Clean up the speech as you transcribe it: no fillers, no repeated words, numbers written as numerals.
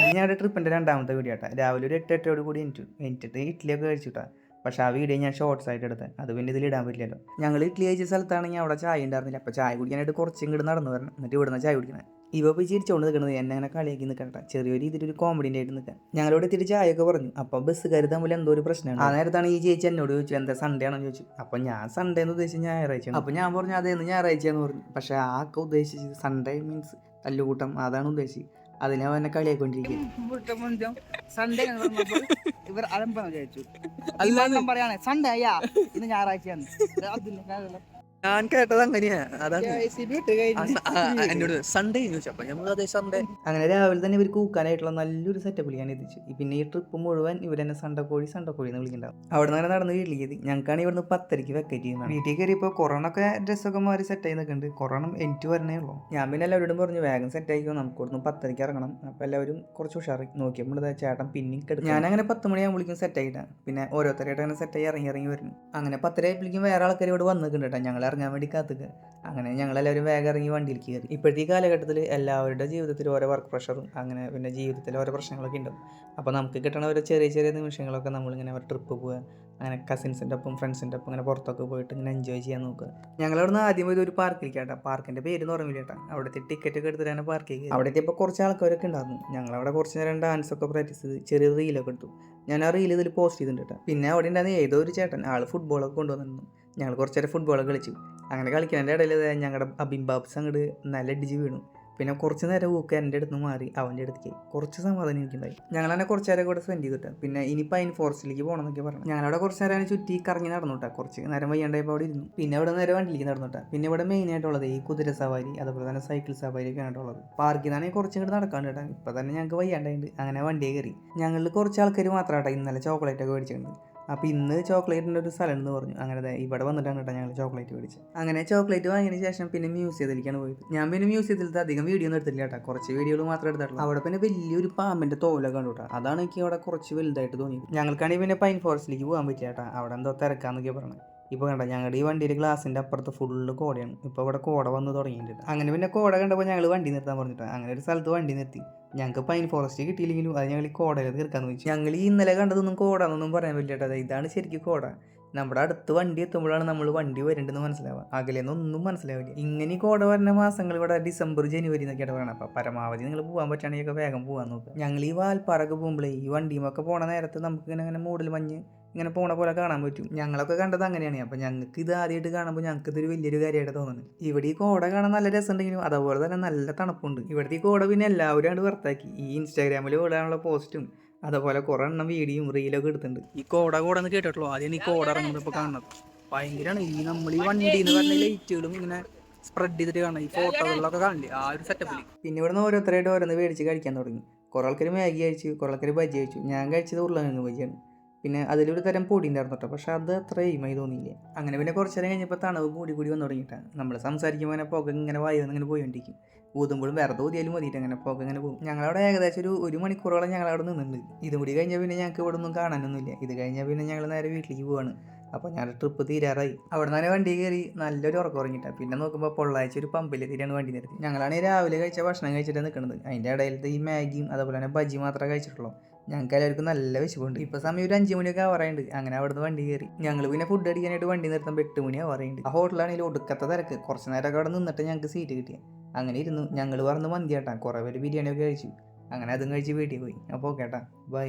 ഞങ്ങളുടെ ട്രിപ്പിൻ്റെ രണ്ടാമത്തെ വീഡിയോ ആട്ടാ. രാവിലെ ഒരു 8:08 കൂടി എനിച്ചിട്ട് ഇഡ്ഡലിയൊക്കെ കഴിച്ചിട്ടാ. പക്ഷേ ആ വീഡിയോ ഞാൻ ഷോർട്സ് ആയിട്ട് എടുത്തത്. അത് പിന്നെ ഇതിൽ ഇടാൻ പറ്റില്ലല്ലോ. ഞങ്ങൾ ഇഡ്ഡലി കഴിച്ച സ്ഥലത്താണെങ്കിൽ അവിടെ ചായ ഉണ്ടായിരുന്നില്ല. അപ്പോൾ ചായ കുടിക്കാനായിട്ട് കുറച്ച് ഇങ്ങോട്ട് നടന്നു വരണം. എന്നിട്ട് ഇവിടുന്ന് ചായ കുടിക്കണം. ഇവ പോയി ചിരിച്ചുകൊണ്ട് നിൽക്കുന്നത് എന്നെ അങ്ങനെ കളിയാക്കി നിൽക്കണ്ട. ചെറിയൊരു ഇതിലൊരു കോമഡിൻ്റെ ആയിട്ട് നിൽക്കാൻ. ഞങ്ങളോട് എത്തിയിട്ട് ചായയൊക്കെ പറഞ്ഞു. അപ്പോൾ ബസ്സുകാർ തമ്മിൽ എന്തോ ഒരു പ്രശ്നമാണ്. ആ നേരത്താണ് ഈ ചേച്ചി എന്നോട് ചോദിച്ചു എന്താ സൺഡേ ആണോ ചോദിച്ചു. അപ്പോൾ ഞാൻ സൺഡേ എന്ന് ഉദ്ദേശിച്ച് ഞായറാഴ്ച. അപ്പോൾ ഞാൻ പറഞ്ഞു അതേന്ന് ഞായറാഴ്ചയെന്ന് പറഞ്ഞു. പക്ഷേ ആക്കെ ഉദ്ദേശിച്ചത് സൺഡേ മീൻസ് തല്ലുകൂട്ടം അതാണ് ഉദ്ദേശിച്ചത്. അതിനെ അവനെ കളിയാക്കൊണ്ടിരിക്കും. ഇവർ അലമ്പ വിചാരിച്ചു അല്ലാതെ പറയാണ് സൺഡേ അയ്യാ ഇന്ന് ഞായറാഴ്ചയാണ്. ഞാൻ കേട്ടത് അങ്ങനെയാ. അതാണ് എന്നോട് സൺഡേ ചോദിച്ചപ്പോ ഞമ്മളതെ സൺഡേ. അങ്ങനെ രാവിലെ തന്നെ ഇവർ കൂക്കാനായിട്ടുള്ള നല്ലൊരു സെറ്റപ്പിൽ ഞാൻ എത്തിച്ചു. പിന്നെ ഈ ട്രിപ്പ് മുഴുവൻ ഇവരെന്നെ സണ്ടക്കോഴി എന്ന് വിളിക്കുന്നുണ്ടാവും. അവിടെ നിന്ന് നടന്ന് വീട്ടിലേക്ക് ഞങ്ങൾക്കാണ് ഇവിടുന്ന് 10:00 വെക്കേറ്റ് ചെയ്യുന്നത്. വീട്ടിൽ കയറിയപ്പോൾ കൊറോണൊക്കെ ഡ്രസ്സൊക്കെ മാറി സെറ്റായി നിൽക്കുന്നുണ്ട്. കൊറോണ എനിക്ക് വരണേ ഉള്ളൂ. ഞാൻ പിന്നെ എല്ലാവരോടും പറഞ്ഞു വേഗം സെറ്റ് ആയിക്കോ, നമുക്ക് ഇവിടുന്ന് 10:00 ഇറങ്ങണം. അപ്പോൾ എല്ലാവരും കുറച്ച് ഉഷാറി നോക്കിയപ്പോൾ ചേട്ടൻ പിന്നെയും കിടക്കും. ഞാനങ്ങനെ 10 മണിയാകുമ്പോഴേക്കും സെറ്റ് ആയിട്ടാണ്. പിന്നെ ഓരോരുത്തരായിട്ട് അങ്ങനെ സെറ്റായി ഇറങ്ങി വരുന്നു. അങ്ങനെ 10:30 ആയപ്പോഴേക്കും വേറെ ആൾക്കാർ ഇവിടെ വന്നിട്ടുണ്ട് കേട്ടോ. ഞങ്ങൾ ഇറങ്ങാൻ വേണ്ടി കാത്തുക. അങ്ങനെ ഞങ്ങളെല്ലാവരും വേഗം ഇറങ്ങി വണ്ടിയിലേക്ക് കയറി. ഇപ്പോഴത്തെ ഈ കാലഘട്ടത്തിൽ എല്ലാവരുടെ ജീവിതത്തിൽ ഓരോ വർക്ക് പ്രഷറും അങ്ങനെ പിന്നെ ജീവിതത്തിൽ ഓരോ പ്രശ്നങ്ങളൊക്കെ ഉണ്ടാവും. അപ്പോൾ നമുക്ക് കിട്ടണ ഓരോ ചെറിയ ചെറിയ നിമിഷങ്ങളൊക്കെ നമ്മളിങ്ങനെ ഒരു ട്രിപ്പ് പോവുക, അങ്ങനെ കസിൻസിൻ്റെ ഒപ്പം ഫ്രണ്ട്സിൻ്റെ ഒപ്പം ഇങ്ങനെ പുറത്തൊക്കെ പോയിട്ട് ഇങ്ങനെ എൻജോയ് ചെയ്യാൻ നോക്കുക. ഞങ്ങളവിടെ നിന്ന് ആദ്യം പോയത് ഒരു പാർക്കിലേക്ക് കേട്ടോ. പാർക്കിൻ്റെ പേര് ഓർമ്മയില്ല കേട്ടോ. അവിടുത്തെ ടിക്കറ്റ് ഒക്കെ എടുത്തിട്ടാണ് പാർക്കിലേക്ക്. അവിടെ എത്തിയപ്പോൾ കുറച്ച് ആൾക്കാരൊക്കെ ഉണ്ടായിരുന്നു. ഞങ്ങളവിടെ കുറച്ച് നേരം ഡാൻസൊക്കെ പ്രാക്ടീസ് ചെയ്ത് ചെറിയ റീലൊക്കെ എടുത്തു. ഞാൻ ആ റീൽ ഇതിൽ പോസ്റ്റ് ചെയ്തിട്ടുണ്ട് കേട്ടോ. പിന്നെ അവിടെ ഉണ്ടായിരുന്ന ഏതോ ഒരു ചേട്ടൻ ആൾ ഫുട്ബോളൊക്കെ കൊണ്ടുവന്നിരുന്നു. ഞങ്ങൾ കുറച്ച് നേരം ഫുട്ബോളൊക്കെ കളിച്ചു. അങ്ങനെ കളിക്കുന്നതിൻ്റെ ഇടയിൽ ഞങ്ങളുടെ അബിംബാബ്സ് അങ്ങോട്ട് നല്ല അടിച്ച് വീണു. പിന്നെ കുറച്ച് നേരം ഊക്ക് എൻ്റെ അടുത്ത് നിന്ന് മാറി അവൻ്റെ അടുത്തേക്ക് കുറച്ച് സമാധാനം എനിക്കുണ്ടായി. ഞങ്ങൾ തന്നെ കുറച്ച് നേരം കൂടെ സ്പെൻഡ് ചെയ്തിട്ട് പിന്നെ ഇനി പൈൻ ഫോറസ്റ്റിലേക്ക് പോകണം എന്നൊക്കെ പറഞ്ഞു. ഞങ്ങളവിടെ കുറച്ച് നേരം ചുറ്റി കറങ്ങി നടന്നുട്ടാ. കുറച്ച് നേരം വയ്യാണ്ടായപ്പോൾ അവിടെ ഇരുന്നു. പിന്നെ അവിടെ നേരെ വണ്ടിയിലേക്ക് നടന്നുട്ടാ. പിന്നെ ഇവിടെ മെയിനായിട്ടുള്ളത് ഈ കുതിര സവാരി അതുപോലെ തന്നെ സൈക്കിൾ സവാരി ഒക്കെ ആയിട്ടുള്ളത്. പാർക്കിൽ നിന്നാണെങ്കിൽ കുറച്ചും കൂടെ നടക്കാണ്ട് കേട്ടോ. ഇപ്പം തന്നെ ഞങ്ങൾക്ക് വയ്യാണ്ടായിട്ട് അങ്ങനെ വണ്ടിയെ കയറി. ഞങ്ങളിൽ കുറച്ച് ആൾക്കാർ മാത്രമായിട്ടാണ് ഇന്നലെ ചോക്ലേറ്റ് ഒക്കെ മേടിച്ചിട്ടുണ്ട്. അപ്പോൾ ഇന്ന് ചോക്ലേറ്റിൻ്റെ ഒരു സ്ഥലം എന്ന് പറഞ്ഞു. അങ്ങനെ ഇവിടെ വന്നിട്ടാണ് കേട്ടോ ഞങ്ങൾ ചോക്ലേറ്റ് മേടിച്ചത്. അങ്ങനെ ചോക്ലേറ്റ് വാങ്ങിയതിന് ശേഷം പിന്നെ മ്യൂസിയത്തിലേക്കാണ് പോയത്. ഞാൻ പിന്നെ മ്യൂസിയത്തിലത്തെ അധികം വീഡിയോ ഒന്നും എടുത്തില്ല കേട്ടോ. കുറച്ച് വീഡിയോകൾ മാത്രമേ എടുത്തിട്ടുള്ളൂ. അവിടെ പിന്നെ വലിയൊരു പാമ്പിൻ്റെ തോലൊക്കെ കണ്ടു കേട്ടോ. അതാണ് എനിക്ക് അവിടെ കുറച്ച് വലുതായിട്ട് തോന്നിയത്. ഞങ്ങൾക്കാണെങ്കിൽ പിന്നെ പൈൻ ഫോറസ്റ്റിലേക്ക് പോകാൻ പറ്റില്ല കേട്ടോ. അവിടെ എന്തോ തിരക്കാന്നൊക്കെ പറഞ്ഞത്. ഇപ്പോൾ കണ്ട ഞങ്ങളുടെ ഈ വണ്ടിയുടെ ഗ്ലാസിൻ്റെ അപ്പുറത്ത് ഫുള്ള് കോടയാണ്. ഇപ്പോൾ ഇവിടെ കോട വന്ന് തുടങ്ങിയിട്ടുണ്ട്. അങ്ങനെ പിന്നെ കോട കണ്ടപ്പോൾ ഞങ്ങൾ വണ്ടി നിർത്താൻ പറഞ്ഞിട്ടാണ്. അങ്ങനെ ഒരു സ്ഥലത്ത് വണ്ടി നിർത്തി. ഞങ്ങൾക്ക് പൈൻ ഫോറസ്റ്റ് കിട്ടിയില്ലെങ്കിലും അത് ഞങ്ങൾ ഈ കോടയിൽ തീർക്കാന്ന് വെച്ചു. ഞങ്ങൾ ഈ ഇന്നലെ കണ്ടതൊന്നും കോട എന്നൊന്നും പറയാൻ പറ്റില്ല കേട്ടോ. ഇതാണ് ശരിക്കും കോട. നമ്മുടെ അടുത്ത് വണ്ടി എത്തുമ്പോഴാണ് നമ്മൾ വണ്ടി വരേണ്ടതെന്ന് മനസ്സിലാവുക. അകലെന്നൊന്നും മനസ്സിലാവില്ല. ഇങ്ങനെ ഈ കോട വരുന്ന മാസങ്ങൾ ഇവിടെ ഡിസംബർ ജനുവരി എന്നൊക്കെയാണ് പറയണം. അപ്പോൾ പരമാവധി നിങ്ങൾ പോകാൻ പറ്റുകയാണെങ്കിൽ വേഗം പോകാൻ നോക്കുക. ഞങ്ങൾ ഈ വാൽപ്പാറൊക്കെ പോകുമ്പോഴേ ഈ വണ്ടിയുമൊക്കെ പോണ നേരത്ത് നമുക്ക് ഇങ്ങനെ മൂടൽ മഞ്ഞ് ഇങ്ങനെ പോണ പോലെ കാണാൻ പറ്റും. ഞങ്ങളൊക്കെ കണ്ടത് അങ്ങനെയാണ്. അപ്പോൾ ഞങ്ങൾക്ക് ഇത് ആദ്യമായിട്ട് കാണുമ്പോൾ ഞങ്ങൾക്ക് ഇതൊരു വലിയൊരു കാര്യമായിട്ട് തോന്നുന്നു. ഇവിടെ ഈ കോട കാണാൻ നല്ല രസമുണ്ടെങ്കിലും അതുപോലെ തന്നെ നല്ല തണുപ്പുണ്ട്. ഇവിടുത്തെ ഈ കോട പിന്നെ എല്ലാവരും ആണ് പുറത്താക്കി. ഈ ഇൻസ്റ്റാഗ്രാമിൽ വിടാനുള്ള പോസ്റ്റും അതുപോലെ കുറേ എണ്ണം വീഡിയോയും റീലൊക്കെ എടുത്തിട്ടുണ്ട്. ഈ കോടന്ന് കേട്ടിട്ടുള്ളൂ. ആദ്യം ഈ കോട ഇറങ്ങുന്നത് ഇപ്പോൾ കാണുന്നത് ഭയങ്കരമാണ്. ഈ നമ്മൾ ഈ വണ്ടി എന്ന് പറഞ്ഞ ലൈറ്റുകളും ഇങ്ങനെ സ്പ്രെഡ് ചെയ്തിട്ട് കാണാം. ഈ ഫോട്ടോകളിലൊക്കെ കാണില്ലേ ആ ഒരു സെറ്റപ്പിൽ. പിന്നെ ഇവിടുന്ന് ഓരോരുത്തരായിട്ട് ഓരോന്ന് മേടിച്ച് കഴിക്കാൻ തുടങ്ങി. കുറേ ആൾക്കാർ മാഗി കഴിച്ചു, കുറേ ആൾക്കാർ ബജ്ജി കഴിച്ചു. ഞാൻ കഴിച്ചത് ഉരുളക്കിഴങ്ങ് ബജ്ജിയാണ്. പിന്നെ അതിലൊരു തരം പൊടി ഉണ്ടായിരുന്നു കേട്ടോ. പക്ഷേ അത് അത്ര എയിമായി തോന്നിയില്ല. അങ്ങനെ പിന്നെ കുറച്ച് നേരം കഴിഞ്ഞപ്പോൾ തണവ് കൂടി വന്നു തുടങ്ങിയിട്ടാണ്. നമ്മൾ സംസാരിക്കുമ്പോൾ അങ്ങനെ പുക ഇങ്ങനെ വായു ഇങ്ങനെ പോയിക്കൊണ്ടിരിക്കും. ഊതുമ്പോഴും വെറുതെ ഊതിയാലും മതിയിട്ട് അങ്ങനെ പുക ഇങ്ങനെ പോകും. ഞങ്ങളവിടെ ഏകദേശം ഒരു മണിക്കൂറോളം ഞങ്ങളവിടെ നിന്നുണ്ട്. ഇതും കൂടി കഴിഞ്ഞാൽ പിന്നെ ഞങ്ങൾക്ക് ഇവിടെ ഒന്നും കാണാനൊന്നുമില്ല. ഇത് കഴിഞ്ഞാൽ പിന്നെ ഞങ്ങൾ നേരെ വീട്ടിലേക്ക് പോവാണ്. അപ്പോൾ ഞാൻ ട്രിപ്പ് തീരാറായി. അവിടെ നിന്ന് വണ്ടി കയറി നല്ലൊരു ഉറക്കം ഉറങ്ങിയിട്ടാണ്. പിന്നെ നോക്കുമ്പോൾ പൊള്ളാഴ്ച ഒരു പമ്പിൽ തീരാണ് വണ്ടി നിർത്തി. ഞങ്ങളാണെങ്കിൽ രാവിലെ കഴിച്ച ഭക്ഷണം കഴിച്ചിട്ട് നിൽക്കുന്നത്. അതിൻ്റെ ഇടയിലത്തെ ഈ മാഗിയും അതുപോലെ തന്നെ ബജ്ജി മാത്രമേ കഴിച്ചിട്ടുള്ളൂ. ഞങ്ങൾക്ക് എല്ലാവർക്കും നല്ല വിശപ്പുണ്ട്. ഇപ്പോൾ സമയം ഒരു 5 മണിയൊക്കെ ആവാറുണ്ട്. അങ്ങനെ അവിടുന്ന് വണ്ടി കയറി. ഞങ്ങൾ പിന്നെ ഫുഡ് അടിക്കാനായിട്ട് വണ്ടി നിർത്തുമ്പോൾ 8 മണി ആവാറുണ്ട്. ആ ഹോട്ടലാണെങ്കിൽ ഒടുക്കത്തെ തിരക്ക്. കുറച്ച് നേരമൊക്കെ അവിടെ നിന്നിട്ട് ഞങ്ങൾക്ക് സീറ്റ് കിട്ടിയ. അങ്ങനെ ഇരുന്നു. ഞങ്ങൾ പറഞ്ഞ് മന്തി കേട്ടാ. കുറേ പേര് ബിരിയാണിയൊക്കെ കഴിച്ചു. അങ്ങനെ അതും കഴിച്ച് വീട്ടിൽ പോയി. അപ്പോൾ കേട്ടാ ബൈ.